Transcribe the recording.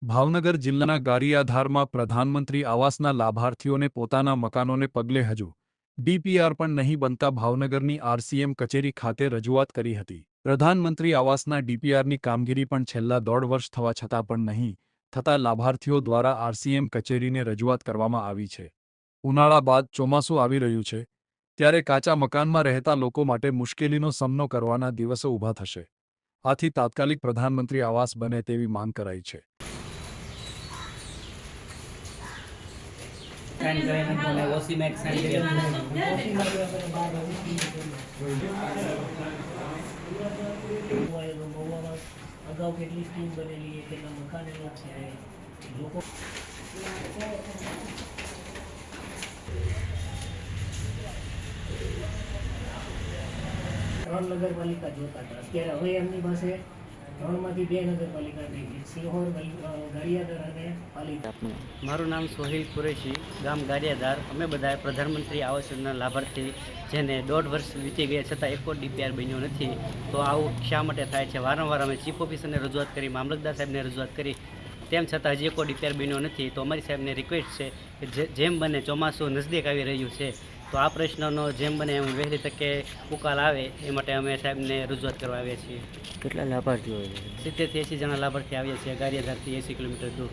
ભાવનગર જિલ્લાના ગારિયાધારમાં પ્રધાનમંત્રી આવાસના લાભાર્થીઓને પોતાના મકાનોને પગલે હજુ ડીપીઆર પણ નહીં બનતા ભાવનગરની આરસીએમ કચેરી ખાતે રજૂઆત કરી હતી। પ્રધાનમંત્રી આવાસના ડીપીઆરની કામગીરી પણ છેલ્લા 1.5 વર્ષ થવા છતાં પણ નહીં થતાં લાભાર્થીઓ દ્વારા આરસીએમ કચેરીને રજૂઆત કરવામાં આવી છે। ઉનાળા બાદ ચોમાસું આવી રહ્યું છે ત્યારે કાચા મકાનમાં રહેતા લોકો માટે મુશ્કેલીનો સામનો કરવાના દિવસો ઊભા થશે। આથી તાત્કાલિક પ્રધાનમંત્રી આવાસ બને તેવી માંગ કરાઈ છે। અગાઉ કેટલી સ્કીમ બનેલી, કેટલા મકાન એવા છે લોકો। ત્રણ નગરપાલિકા જોતા હતા, અત્યારે હવે એમની પાસે 3માંથી 2 નગરપાલિકા થઈ ગઈ, સિહોર, ગારિયાધાર અને પાલિકા। મારું નામ સોહિલ કુરેશી, ગામ ગારિયાધાર। અમે બધા પ્રધાનમંત્રી આવાસ યોજના લાભાર્થી, જેને 1.5 વર્ષ વીતી ગયા છતાં એક ડીપીઆર બન્યો નથી। તો આવું શા માટે થાય છે? વારંવાર અમે ચીફ ઓફિસરને રજૂઆત કરી, મામલતદાર સાહેબને રજૂઆત કરી, તેમ છતાં હજી એક ડીપીઆર બન્યો નથી। તો અમારી સાહેબને રિક્વેસ્ટ છે કે જેમ બને, ચોમાસું નજદીક આવી રહ્યું છે તો આ પ્રશ્નનો જેમ બને એમ વહેલી તકે ઉકાલ આવે એ માટે અમે સાહેબને રજૂઆત કરવા આવ્યા છીએ। કેટલા લાભાર્થીઓ? 70 થી 80 જણા લાભાર્થી આવ્યા છીએ, ગારિયાધારથી 80 કિલોમીટર દૂર।